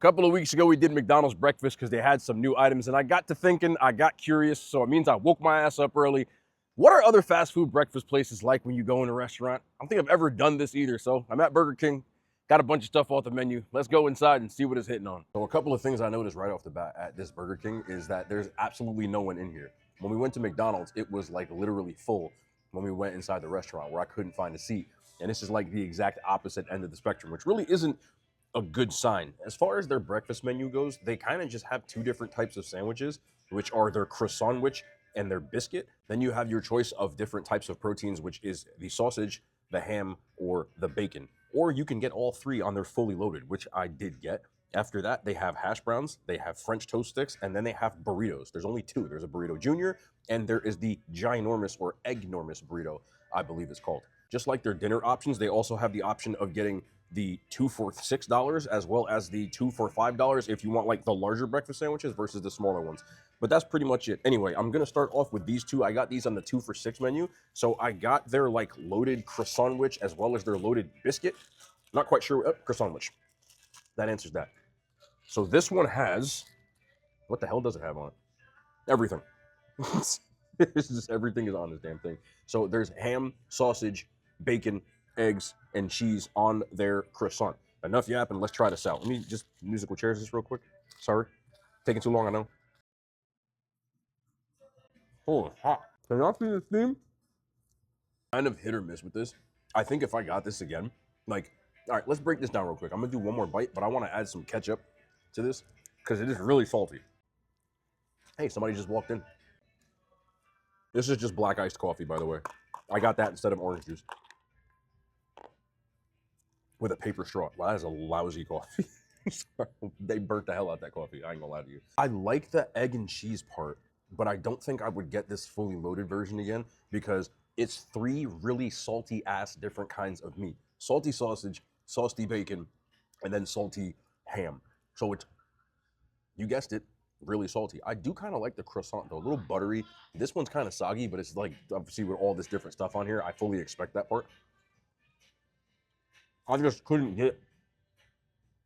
couple of weeks ago, we did McDonald's breakfast because they had some new items, and I got to thinking, I got curious, so it means I woke my ass up early. What are other fast food breakfast places like when you go in a restaurant? I don't think I've ever done this either, so I'm at Burger King, got a bunch of stuff off the menu. Let's go inside and see what it's hitting on. So a couple of things I noticed right off the bat at this Burger King is that there's absolutely no one in here. When we went to McDonald's, it was like literally full when we went inside the restaurant where I couldn't find a seat. And this is like the exact opposite end of the spectrum, which really isn't a good sign. As far as their breakfast menu goes, they kind of just have two different types of sandwiches, which are their croissant sandwich and their biscuit. Then you have your choice of different types of proteins, which is the sausage, the ham, or the bacon. Or you can get all three on their fully loaded, which I did get. After that, they have hash browns, they have French toast sticks, and then they have burritos. There's only two. There's a burrito junior, and there is the ginormous or Eggnormous burrito, I believe it's called. Just like their dinner options, they also have the option of getting the 2 for $6 as well as the 2 for $5 if you want like the larger breakfast sandwiches versus the smaller ones. But that's pretty much it. Anyway, I'm gonna start off with these two. I got these on the 2 for $6 menu. So I got their like loaded croissant sandwich as well as their loaded biscuit. Not quite sure, croissant sandwich. That answers that. So this one has, what the hell does it have on it? Everything. It's just everything is on this damn thing. So there's ham, sausage, bacon, eggs, and cheese on their croissant. Enough yapping, let's try this out. Let me just musical chairs this real quick. Sorry, taking too long, I know. Oh, it's hot. Can y'all see this theme? Kind of hit or miss with this. I think if I got this again, like, all right, let's break this down real quick. I'm gonna do one more bite, but I wanna add some ketchup to this because it is really salty. Hey, somebody just walked in. This is just black iced coffee, by the way. I got that instead of orange juice. With a paper straw. Wow, that is a lousy coffee. They burnt the hell out of that coffee. I ain't gonna lie to you. I like the egg and cheese part, but I don't think I would get this fully loaded version again because it's three really salty ass different kinds of meat. Salty sausage, salty bacon, and then salty ham. So it's, you guessed it, really salty. I do kind of like the croissant though, a little buttery. This one's kind of soggy, but it's like, obviously with all this different stuff on here, I fully expect that part. I just couldn't get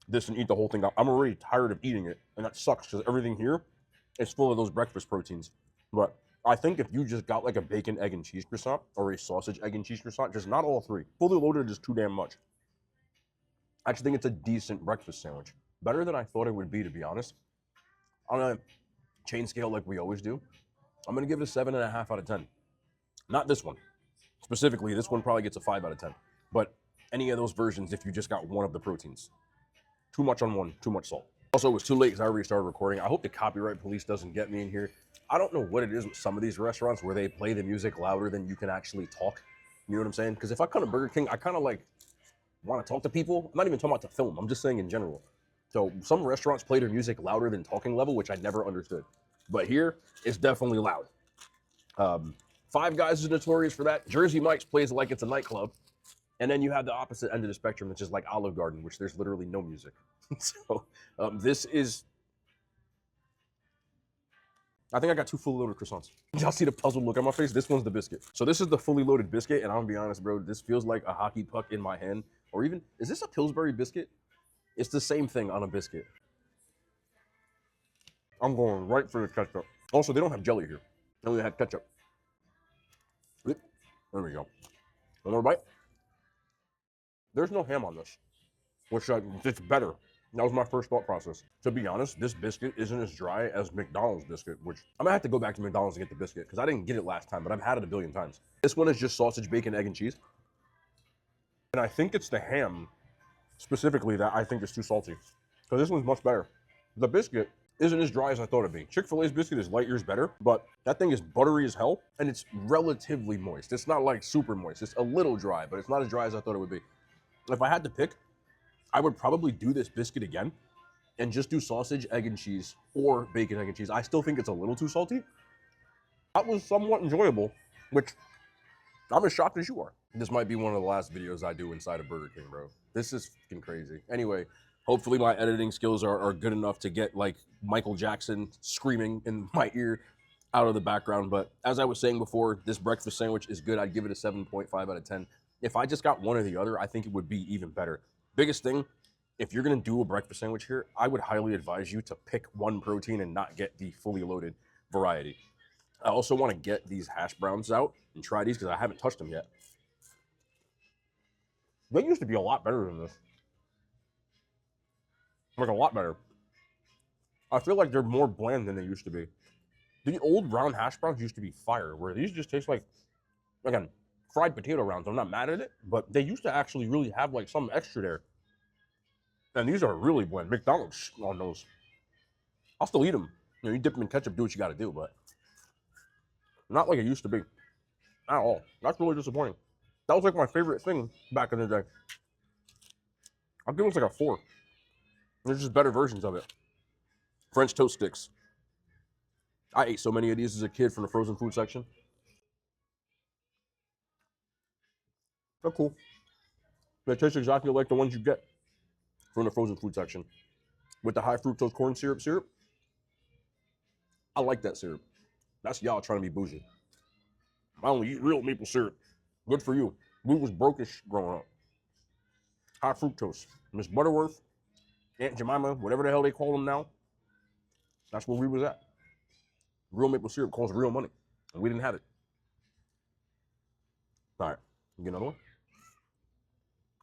this and eat the whole thing up. I'm already tired of eating it, and that sucks because everything here is full of those breakfast proteins. But I think if you just got like a bacon, egg, and cheese croissant or a sausage, egg, and cheese croissant, just not all three. Fully loaded is too damn much. I actually think it's a decent breakfast sandwich. Better than I thought it would be, to be honest. On a chain scale like we always do, I'm going to give it a 7.5 out of 10. Not this one. Specifically, this one probably gets a 5 out of 10. But any of those versions if you just got one of the proteins. Too much on one, too much salt. Also, it was too late because I already started recording. I hope the copyright police doesn't get me in here. I don't know what it is with some of these restaurants where they play the music louder than you can actually talk. You know what I'm saying? Because if I come to Burger King, I kind of like want to talk to people. I'm not even talking about the film. I'm just saying in general. So some restaurants play their music louder than talking level, which I never understood. But here, it's definitely loud. Five Guys is notorious for that. Jersey Mike's plays like it's a nightclub. And then you have the opposite end of the spectrum, which is like Olive Garden, which there's literally no music. So this is, I think I got two fully loaded croissants. Y'all see the puzzled look on my face? This one's the biscuit. So this is the fully loaded biscuit, and I'm gonna be honest, bro, this feels like a hockey puck in my hand. Or even, is this a Pillsbury biscuit? It's the same thing on a biscuit. I'm going right for the ketchup. Also, they don't have jelly here. They only have ketchup. There we go. One more bite. There's no ham on this, which it's better. That was my first thought process. To be honest, this biscuit isn't as dry as McDonald's biscuit, which I'm gonna have to go back to McDonald's and get the biscuit because I didn't get it last time, but I've had it a billion times. This one is just sausage, bacon, egg, and cheese. And I think it's the ham specifically that I think is too salty because this one's much better. The biscuit isn't as dry as I thought it'd be. Chick-fil-A's biscuit is light years better, but that thing is buttery as hell and it's relatively moist. It's not like super moist. It's a little dry, but it's not as dry as I thought it would be. If I had to pick, I would probably do this biscuit again and just do sausage, egg, and cheese or bacon, egg, and cheese. I still think it's a little too salty. That was somewhat enjoyable, which I'm as shocked as you are. This might be one of the last videos I do inside of Burger King, bro. This is fucking crazy. Anyway, hopefully my editing skills are good enough to get like Michael Jackson screaming in my ear out of the background. But as I was saying before, this breakfast sandwich is good. I'd give it a 7.5 out of 10. If I just got one or the other, I think it would be even better. Biggest thing, if you're gonna do a breakfast sandwich here, I would highly advise you to pick one protein and not get the fully loaded variety. I also want to get these hash browns out and try these because I haven't touched them yet. They used to be a lot better than this. Like a lot better. I feel like they're more bland than they used to be. The old round hash browns used to be fire, where these just taste like, again, fried potato rounds. I'm not mad at it, but they used to actually really have like some extra there. And these are really bland. McDonald's on those. I'll still eat them. You know, you dip them in ketchup, do what you got to do, but not like it used to be at all. That's really disappointing. That was like my favorite thing back in the day. I'll give it like a 4. There's just better versions of it. French toast sticks. I ate so many of these as a kid from the frozen food section. They're cool. They taste exactly like the ones you get from the frozen food section. With the high fructose corn syrup. I like that syrup. That's y'all trying to be bougie. I only eat real maple syrup. Good for you. We was brokish growing up. High fructose. Miss Butterworth, Aunt Jemima, whatever the hell they call them now. That's where we was at. Real maple syrup costs real money. And we didn't have it. All right. You get another one?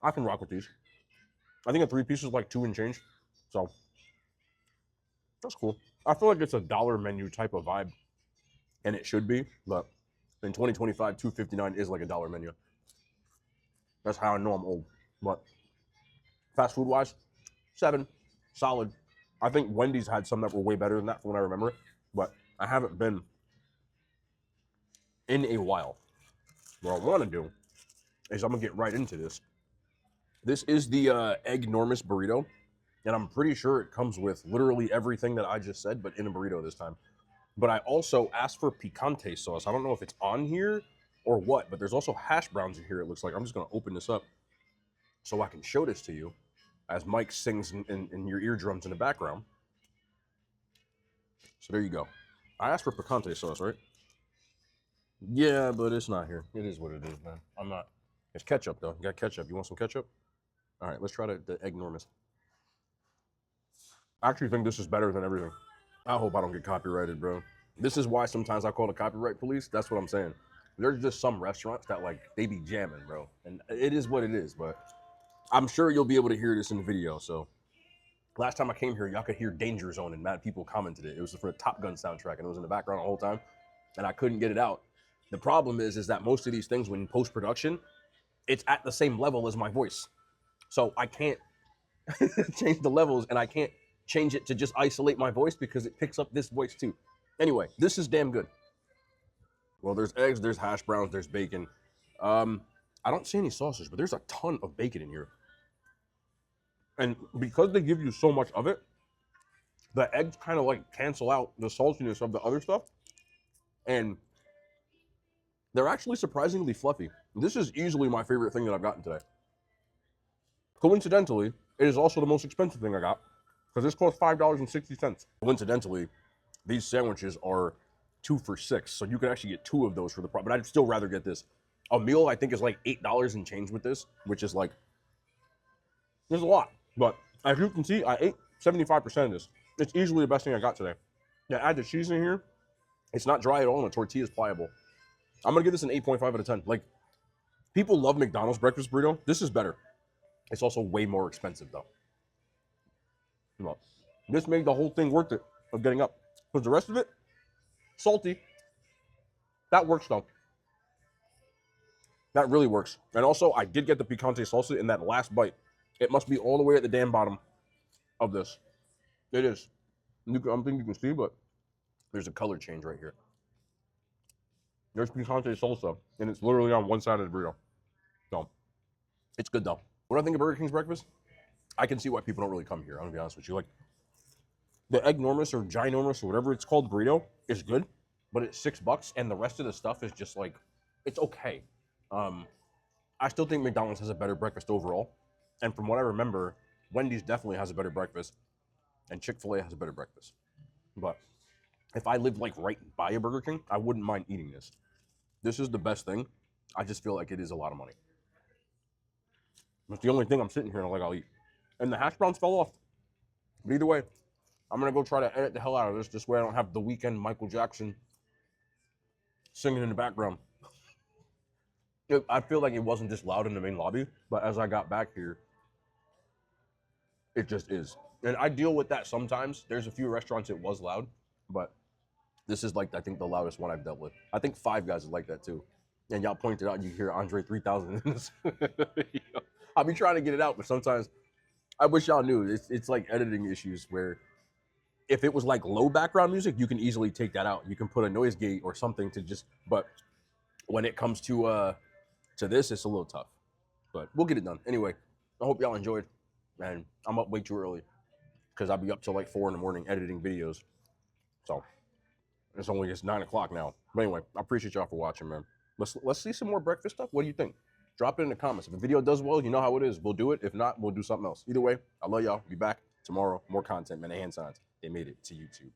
I can rock with these. I think a 3-piece is like 2 and change. So that's cool. I feel like it's a dollar menu type of vibe. And it should be, but in 2025, $2.59 is like a dollar menu. That's how I know I'm old. But fast food wise, 7, solid. I think Wendy's had some that were way better than that from what I remember, but I haven't been in a while. What I want to do is I'm gonna get right into this. This is the Eggnormous burrito, and I'm pretty sure it comes with literally everything that I just said, but in a burrito this time. But I also asked for picante sauce. I don't know if it's on here or what, but there's also hash browns in here, it looks like. I'm just gonna open this up so I can show this to you as Mike sings in your eardrums in the background. So there you go. I asked for picante sauce, right? Yeah, but it's not here. It is what it is, man. I'm not. It's ketchup, though. You got ketchup. You want some ketchup? All right, let's try the Eggnormous. I actually think this is better than everything. I hope I don't get copyrighted, bro. This is why sometimes I call the copyright police. That's what I'm saying. There's just some restaurants that, like, they be jamming, bro. And it is what it is, but I'm sure you'll be able to hear this in the video, so. Last time I came here, y'all could hear Danger Zone, and mad people commented it. It was for the Top Gun soundtrack, and it was in the background the whole time, and I couldn't get it out. The problem is that most of these things, when in post-production, it's at the same level as my voice. So I can't change the levels, and I can't change it to just isolate my voice because it picks up this voice too. Anyway, this is damn good. Well, there's eggs, there's hash browns, there's bacon. I don't see any sausage, but there's a ton of bacon in here. And because they give you so much of it, the eggs kind of like cancel out the saltiness of the other stuff. And they're actually surprisingly fluffy. This is easily my favorite thing that I've gotten today. Coincidentally, it is also the most expensive thing I got because this cost $5.60. Coincidentally, these sandwiches are 2 for $6. So you can actually get 2 of those for the price, but I'd still rather get this. A meal, I think, is like $8 and change with this, which is like, there's a lot. But as you can see, I ate 75% of this. It's easily the best thing I got today. Yeah, add the cheese in here. It's not dry at all, and the tortilla is pliable. I'm gonna give this an 8.5 out of 10. Like, people love McDonald's breakfast burrito. This is better. It's also way more expensive though. Well, this made the whole thing worth it of getting up. Because the rest of it, salty. That works though. That really works. And also, I did get the picante salsa in that last bite. It must be all the way at the damn bottom of this. It is. I don't think you can see, but there's a color change right here. There's picante salsa, and it's literally on one side of the burrito. So, it's good though. What do I think of Burger King's breakfast? I can see why people don't really come here, I'm gonna be honest with you. Like, the Eggnormous or Ginormous or whatever it's called burrito is good, but it's $6, and the rest of the stuff is just like, it's okay. I still think McDonald's has a better breakfast overall. And from what I remember, Wendy's definitely has a better breakfast, and Chick-fil-A has a better breakfast. But if I lived like right by a Burger King, I wouldn't mind eating this. This is the best thing. I just feel like it is a lot of money. It's the only thing I'm sitting here and I'm like, I'll eat. and the hash browns fell off. But either way, I'm gonna go try to edit the hell out of this. This way I don't have the weekend Michael Jackson singing in the background. I feel like it wasn't this loud in the main lobby, but as I got back here, it just is. And I deal with that sometimes. There's a few restaurants it was loud, but this is like, I think, the loudest one I've dealt with. I think Five Guys is like that too. And y'all pointed out, you hear Andre 3000 in this. I'll be trying to get it out, but sometimes I wish y'all knew. It's like editing issues where if it was like low background music, you can easily take that out. You can put a noise gate or something to just, but when it comes to this, it's a little tough. But we'll get it done. Anyway, I hope y'all enjoyed. And I'm up way too early because I'll be up till like 4 in the morning editing videos. So it's 9 o'clock now. But anyway, I appreciate y'all for watching, man. Let's see some more breakfast stuff. What do you think? Drop it in the comments. If a video does well, you know how it is. We'll do it. If not, we'll do something else. Either way, I love y'all. Be back tomorrow. More content, man. The hand signs. They made it to YouTube.